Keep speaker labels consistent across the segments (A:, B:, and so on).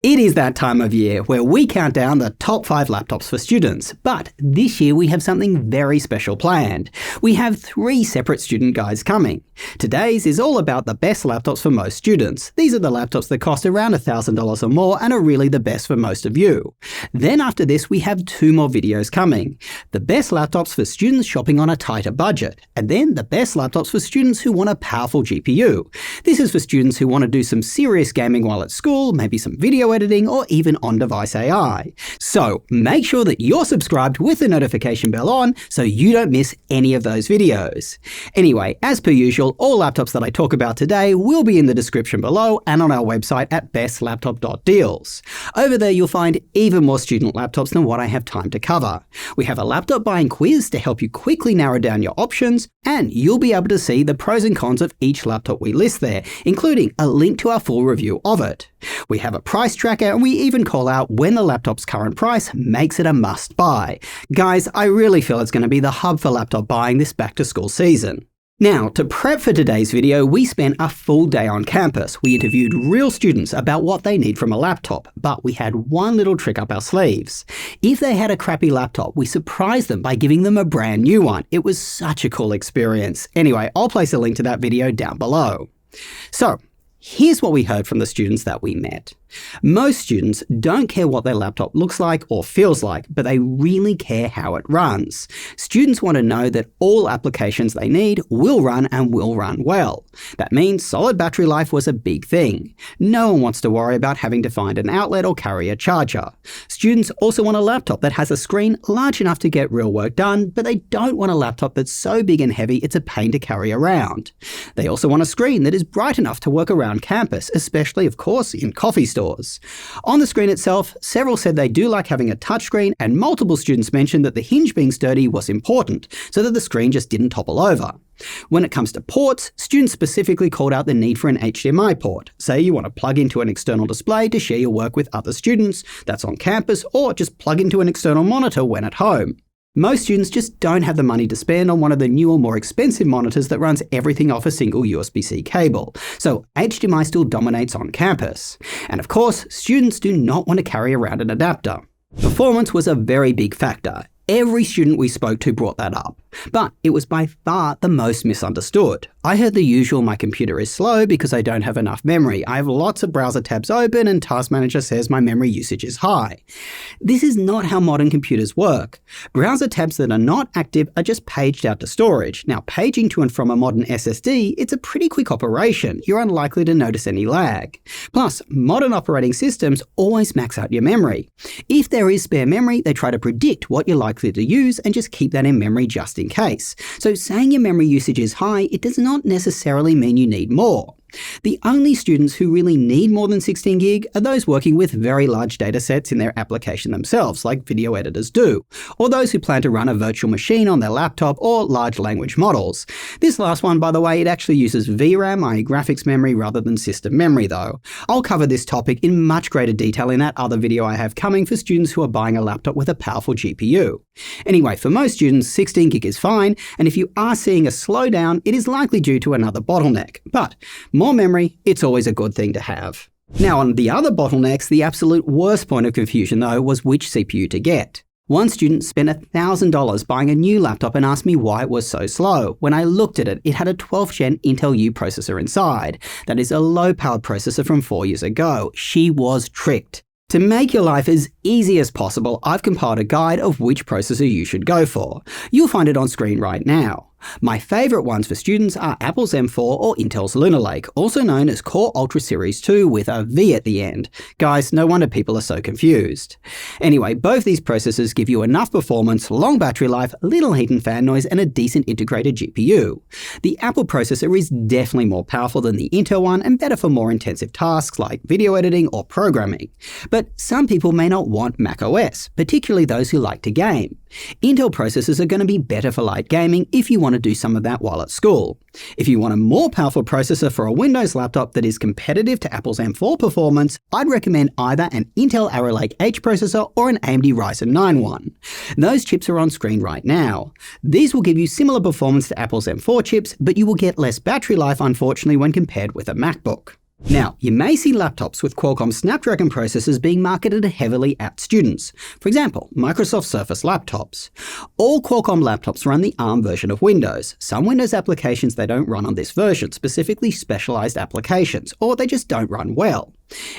A: It is that time of year where we count down the top 5 laptops for students, but this year we have something very special planned. We have 3 separate student guides coming. Today's is all about the best laptops for most students. These are the laptops that cost around $1,000 or more and are really the best for most of you. Then after this we have 2 more videos coming. The best laptops for students shopping on a tighter budget, and then the best laptops for students who want a powerful GPU. This is for students who want to do some serious gaming while at school, maybe some video editing, or even on-device AI. So make sure that you're subscribed with the notification bell on so you don't miss any of those videos. Anyway, as per usual, all laptops that I talk about today will be in the description below and on our website at bestlaptop.deals. Over there you'll find even more student laptops than what I have time to cover. We have a laptop buying quiz to help you quickly narrow down your options, and you'll be able to see the pros and cons of each laptop we list there, including a link to our full review of it. We have a price tracker, and we even call out when the laptop's current price makes it a must buy. Guys, I really feel it's going to be the hub for laptop buying this back to school season. Now, to prep for today's video, we spent a full day on campus. We interviewed real students about what they need from a laptop, but we had one little trick up our sleeves. If they had a crappy laptop, we surprised them by giving them a brand new one. It was such a cool experience. Anyway, I'll place a link to that video down below. So, here's what we heard from the students that we met. Most students don't care what their laptop looks like or feels like, but they really care how it runs. Students want to know that all applications they need will run and will run well. That means solid battery life was a big thing. No one wants to worry about having to find an outlet or carry a charger. Students also want a laptop that has a screen large enough to get real work done, but they don't want a laptop that's so big and heavy it's a pain to carry around. They also want a screen that is bright enough to work around campus, especially, of course, in coffee stores. On the screen itself, several said they do like having a touchscreen, and multiple students mentioned that the hinge being sturdy was important, so that the screen just didn't topple over. When it comes to ports, students specifically called out the need for an HDMI port. Say you want to plug into an external display to share your work with other students that's on campus, or just plug into an external monitor when at home. Most students just don't have the money to spend on one of the newer, more expensive monitors that runs everything off a single USB-C cable, so HDMI still dominates on campus. And of course, students do not want to carry around an adapter. Performance was a very big factor. Every student we spoke to brought that up, but it was by far the most misunderstood. I heard the usual, my computer is slow because I don't have enough memory. I have lots of browser tabs open and Task Manager says my memory usage is high. This is not how modern computers work. Browser tabs that are not active are just paged out to storage. Now, paging to and from a modern SSD, it's a pretty quick operation. You're unlikely to notice any lag. Plus, modern operating systems always max out your memory. If there is spare memory, they try to predict what you're likely to use and just keep that in memory just in case. So saying your memory usage is high, it does not necessarily mean you need more. The only students who really need more than 16 gig are those working with very large data sets in their application themselves, like video editors do, or those who plan to run a virtual machine on their laptop or large language models. This last one, by the way, it actually uses VRAM, i.e. graphics memory, rather than system memory though. I'll cover this topic in much greater detail in that other video I have coming for students who are buying a laptop with a powerful GPU. Anyway, for most students, 16 gig is fine, and if you are seeing a slowdown, it is likely due to another bottleneck. But more memory, it's always a good thing to have. Now, on the other bottlenecks, the absolute worst point of confusion though was which CPU to get. One student spent $1,000 buying a new laptop and asked me why it was so slow. When I looked at it, it had a 12th gen Intel U processor inside. That is a low-powered processor from 4 years ago. She was tricked. To make your life as easy as possible, I've compiled a guide of which processor you should go for. You'll find it on screen right now. My favourite ones for students are Apple's M4 or Intel's Lunar Lake, also known as Core Ultra Series 2 with a V at the end. Guys, no wonder people are so confused. Anyway, both these processors give you enough performance, long battery life, little heat and fan noise, and a decent integrated GPU. The Apple processor is definitely more powerful than the Intel one and better for more intensive tasks like video editing or programming. But some people may not want macOS, particularly those who like to game. Intel processors are going to be better for light gaming if you want to do some of that while at school. If you want a more powerful processor for a Windows laptop that is competitive to Apple's M4 performance, I'd recommend either an Intel Arrow Lake H processor or an AMD Ryzen 9 one. Those chips are on screen right now. These will give you similar performance to Apple's M4 chips, but you will get less battery life unfortunately when compared with a MacBook. Now, you may see laptops with Qualcomm Snapdragon processors being marketed heavily at students. For example, Microsoft Surface laptops. All Qualcomm laptops run the ARM version of Windows. Some Windows applications they don't run on this version, specifically specialized applications, or they just don't run well.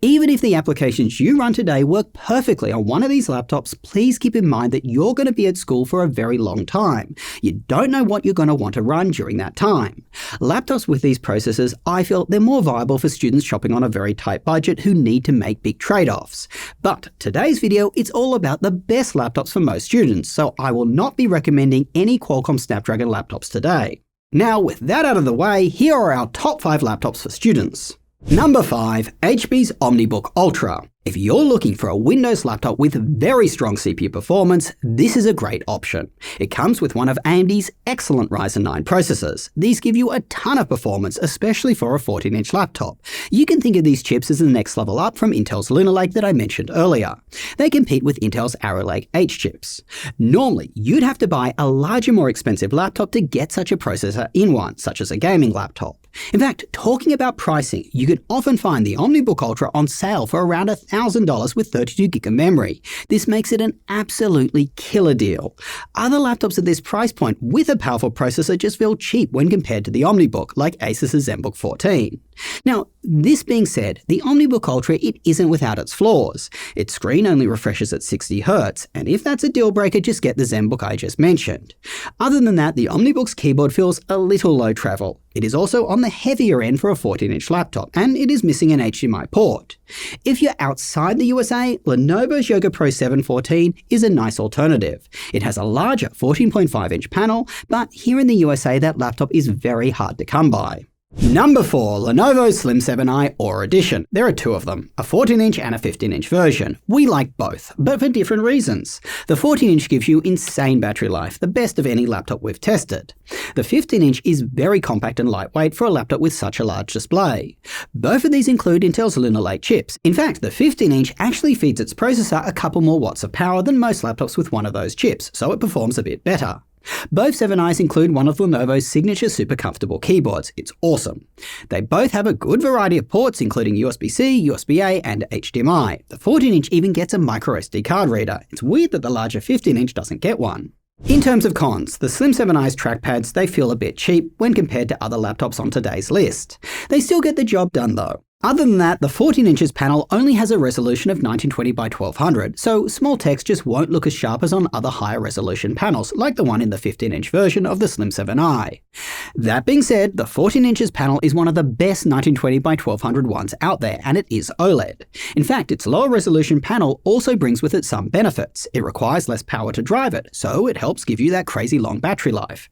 A: Even if the applications you run today work perfectly on one of these laptops, please keep in mind that you're going to be at school for a very long time. You don't know what you're going to want to run during that time. Laptops with these processors, I feel they're more viable for students shopping on a very tight budget who need to make big trade-offs. But today's video, it's all about the best laptops for most students, so I will not be recommending any Qualcomm Snapdragon laptops today. Now, with that out of the way, here are our top 5 laptops for students. Number 5. HP's OmniBook Ultra. If you're looking for a Windows laptop with very strong CPU performance, this is a great option. It comes with one of AMD's excellent Ryzen 9 processors. These give you a ton of performance, especially for a 14-inch laptop. You can think of these chips as the next level up from Intel's Lunar Lake that I mentioned earlier. They compete with Intel's Arrow Lake H chips. Normally, you'd have to buy a larger, more expensive laptop to get such a processor in one, such as a gaming laptop. In fact, talking about pricing, you can often find the OmniBook Ultra on sale for around $1,000 with 32GB of memory. This makes it an absolutely killer deal. Other laptops at this price point with a powerful processor just feel cheap when compared to the OmniBook, like Asus's ZenBook 14. Now, this being said, the OmniBook Ultra, it isn't without its flaws. Its screen only refreshes at 60Hz, and if that's a deal breaker, just get the ZenBook I just mentioned. Other than that, the OmniBook's keyboard feels a little low travel. It is also on the heavier end for a 14-inch laptop, and it is missing an HDMI port. If you're outside the USA, Lenovo's Yoga Pro 714 is a nice alternative. It has a larger 14.5-inch panel, but here in the USA, that laptop is very hard to come by. Number 4. Lenovo Slim 7i Aura Edition. There are 2 of them, a 14-inch and a 15-inch version. We like both, but for different reasons. The 14-inch gives you insane battery life, the best of any laptop we've tested. The 15-inch is very compact and lightweight for a laptop with such a large display. Both of these include Intel's Lunar Lake chips. In fact, the 15-inch actually feeds its processor a couple more watts of power than most laptops with one of those chips, so it performs a bit better. Both 7i's include one of Lenovo's signature super comfortable keyboards. It's awesome. They both have a good variety of ports, including USB-C, USB-A, and HDMI. The 14-inch even gets a microSD card reader. It's weird that the larger 15-inch doesn't get one. In terms of cons, the Slim 7i's trackpads, they feel a bit cheap when compared to other laptops on today's list. They still get the job done though. Other than that, the 14-inch panel only has a resolution of 1920 by 1200, so small text just won't look as sharp as on other higher resolution panels, like the one in the 15-inch version of the Slim 7i. That being said, the 14-inch panel is one of the best 1920 by 1200 ones out there, and it is OLED. In fact, its lower resolution panel also brings with it some benefits. It requires less power to drive it, so it helps give you that crazy long battery life.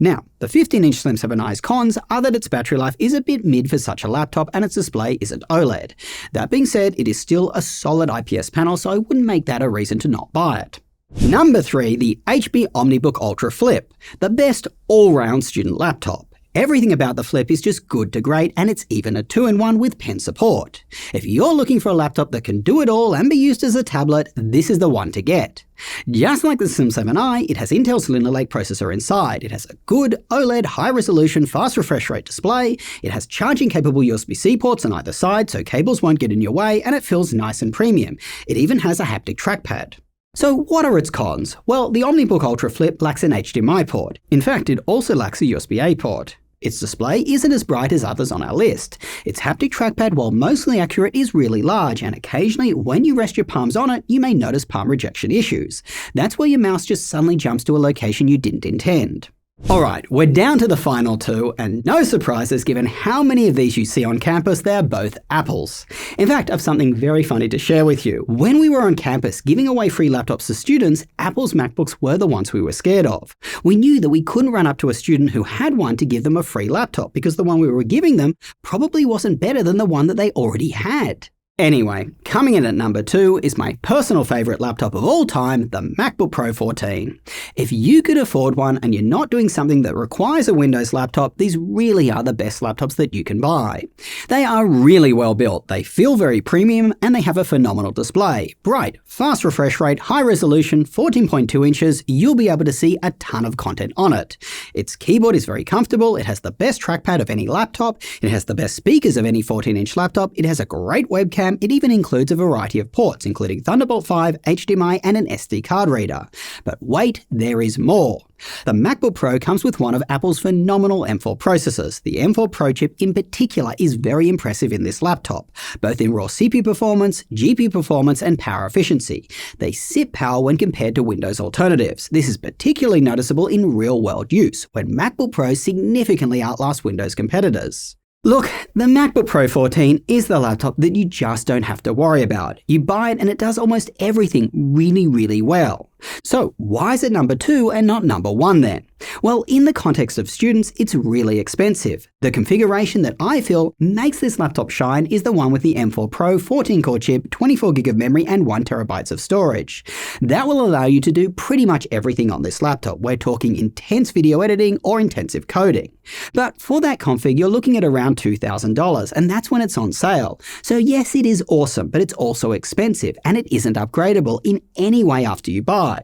A: Now, the 15-inch Slim 7i's cons are that its battery life is a bit mid for such a laptop and its display isn't OLED. That being said, it is still a solid IPS panel, so I wouldn't make that a reason to not buy it. Number 3. The HP OmniBook Ultra Flip, the best all-round student laptop. Everything about the Flip is just good to great, and it's even a 2-in-1 with pen support. If you're looking for a laptop that can do it all and be used as a tablet, this is the one to get. Just like the Slim 7i, it has Intel's Lunar Lake processor inside. It has a good OLED high-resolution fast refresh rate display. It has charging-capable USB-C ports on either side, so cables won't get in your way, and it feels nice and premium. It even has a haptic trackpad. So what are its cons? Well, the OmniBook Ultra Flip lacks an HDMI port. In fact, it also lacks a USB-A port. Its display isn't as bright as others on our list. Its haptic trackpad, while mostly accurate, is really large, and occasionally, when you rest your palms on it, you may notice palm rejection issues. That's where your mouse just suddenly jumps to a location you didn't intend. Alright, we're down to the final 2, and no surprises given how many of these you see on campus, they're both Apples. In fact, I've something very funny to share with you. When we were on campus giving away free laptops to students, Apple's MacBooks were the ones we were scared of. We knew that we couldn't run up to a student who had one to give them a free laptop because the one we were giving them probably wasn't better than the one that they already had. Anyway, coming in at number 2 is my personal favourite laptop of all time, the MacBook Pro 14. If you could afford one and you're not doing something that requires a Windows laptop, these really are the best laptops that you can buy. They are really well built, they feel very premium, and they have a phenomenal display. Bright, fast refresh rate, high resolution, 14.2 inches, you'll be able to see a ton of content on it. Its keyboard is very comfortable, it has the best trackpad of any laptop, it has the best speakers of any 14-inch laptop, it has a great webcam. It even includes a variety of ports, including Thunderbolt 5, HDMI, and an SD card reader. But wait, there is more. The MacBook Pro comes with one of Apple's phenomenal M4 processors. The M4 Pro chip in particular is very impressive in this laptop, both in raw CPU performance, GPU performance, and power efficiency. They sip power when compared to Windows alternatives. This is particularly noticeable in real-world use, when MacBook Pros significantly outlast Windows competitors. Look, the MacBook Pro 14 is the laptop that you just don't have to worry about. You buy it and it does almost everything really, really well. So why is it number 2 and not number 1 then? Well, in the context of students, it's really expensive. The configuration that I feel makes this laptop shine is the one with the M4 Pro 14-core chip, 24GB of memory, and 1TB of storage. That will allow you to do pretty much everything on this laptop. We're talking intense video editing or intensive coding. But for that config, you're looking at around $2,000, and that's when it's on sale. So yes, it is awesome, but it's also expensive, and it isn't upgradable in any way after you buy.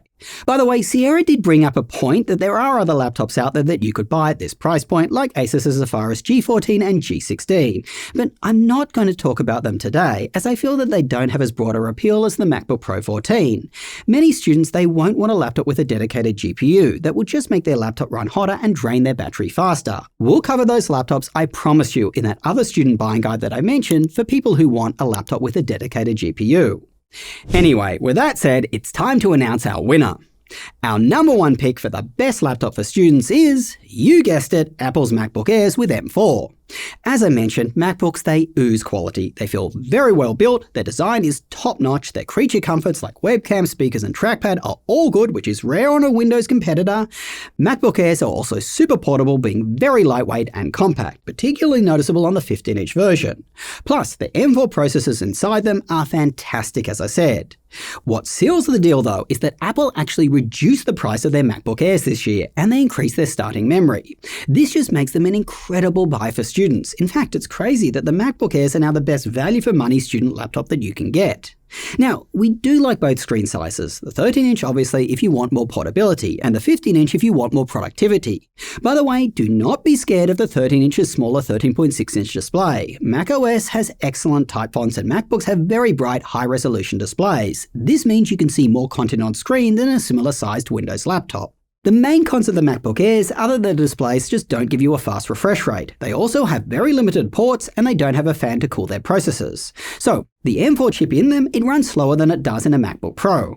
A: By the way, Sierra did bring up a point that there are other laptops out there that you could buy at this price point, like Asus's Zephyrus G14 and G16, but I'm not going to talk about them today, as I feel that they don't have as broad a appeal as the MacBook Pro 14. Many students, they won't want a laptop with a dedicated GPU that will just make their laptop run hotter and drain their battery faster. We'll cover those laptops, I promise you, in that other student buying guide that I mentioned for people who want a laptop with a dedicated GPU. Anyway, with that said, it's time to announce our winner. Our number 1 pick for the best laptop for students is, you guessed it, Apple's MacBook Airs with M4. As I mentioned, MacBooks, they ooze quality. They feel very well built, their design is top-notch, their creature comforts like webcam, speakers, and trackpad are all good, which is rare on a Windows competitor. MacBook Airs are also super portable, being very lightweight and compact, particularly noticeable on the 15-inch version. Plus, the M4 processors inside them are fantastic, as I said. What seals the deal, though, is that Apple actually reduced the price of their MacBook Airs this year, and they increased their starting memory. This just makes them an incredible buy for students. In fact, it's crazy that the MacBook Airs are now the best value for money student laptop that you can get. Now, we do like both screen sizes, the 13-inch obviously if you want more portability, and the 15-inch if you want more productivity. By the way, do not be scared of the 13-inch's smaller 13.6-inch display. macOS has excellent type fonts and MacBooks have very bright, high-resolution displays. This means you can see more content on screen than a similar-sized Windows laptop. The main cons of the MacBook Airs are that the displays just don't give you a fast refresh rate. They also have very limited ports and they don't have a fan to cool their processors. So, the M4 chip in them, it runs slower than it does in a MacBook Pro.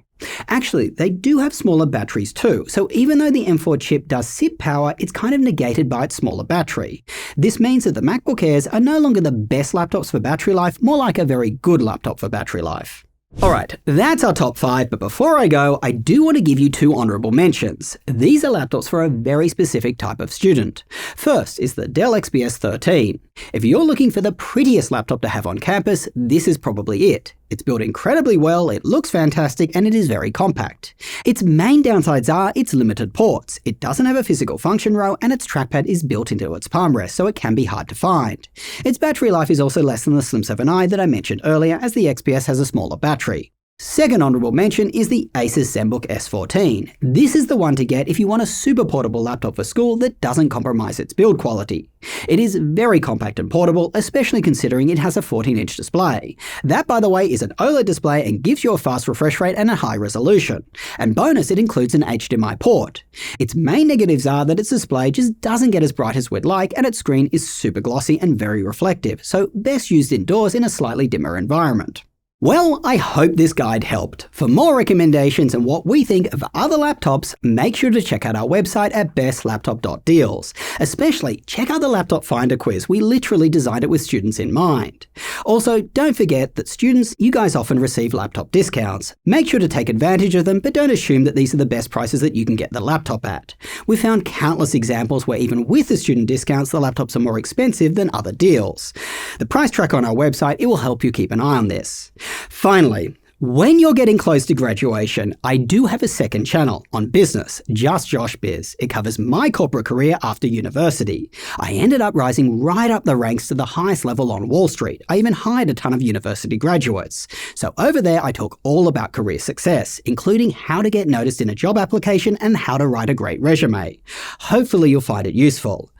A: Actually, they do have smaller batteries too, so even though the M4 chip does sip power, it's kind of negated by its smaller battery. This means that the MacBook Airs are no longer the best laptops for battery life, more like a very good laptop for battery life. Alright, that's our top 5, but before I go, I do want to give you 2 honourable mentions. These are laptops for a very specific type of student. First is the Dell XPS 13. If you're looking for the prettiest laptop to have on campus, this is probably it. It's built incredibly well, it looks fantastic, and it is very compact. Its main downsides are its limited ports. It doesn't have a physical function row, and its trackpad is built into its palm rest, so it can be hard to find. Its battery life is also less than the Slim 7i that I mentioned earlier, as the XPS has a smaller battery. Second honourable mention is the Asus ZenBook S14. This is the one to get if you want a super portable laptop for school that doesn't compromise its build quality. It is very compact and portable, especially considering it has a 14-inch display. That, by the way, is an OLED display and gives you a fast refresh rate and a high resolution. And bonus, it includes an HDMI port. Its main negatives are that its display just doesn't get as bright as we'd like, and its screen is super glossy and very reflective, so best used indoors in a slightly dimmer environment. Well, I hope this guide helped. For more recommendations and what we think of other laptops, make sure to check out our website at bestlaptop.deals. Especially, check out the Laptop Finder quiz. We literally designed it with students in mind. Also, don't forget that students, you guys often receive laptop discounts. Make sure to take advantage of them, but don't assume that these are the best prices that you can get the laptop at. We found countless examples where even with the student discounts, the laptops are more expensive than other deals. The price tracker on our website, it will help you keep an eye on this. Finally, when you're getting close to graduation, I do have a second channel on business, Just Josh Biz. It covers my corporate career after university. I ended up rising right up the ranks to the highest level on Wall Street. I even hired a ton of university graduates. So over there, I talk all about career success, including how to get noticed in a job application and how to write a great resume. Hopefully you'll find it useful.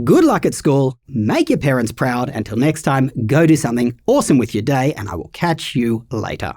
A: Good luck at school, make your parents proud. Until next time, go do something awesome with your day, and I will catch you later.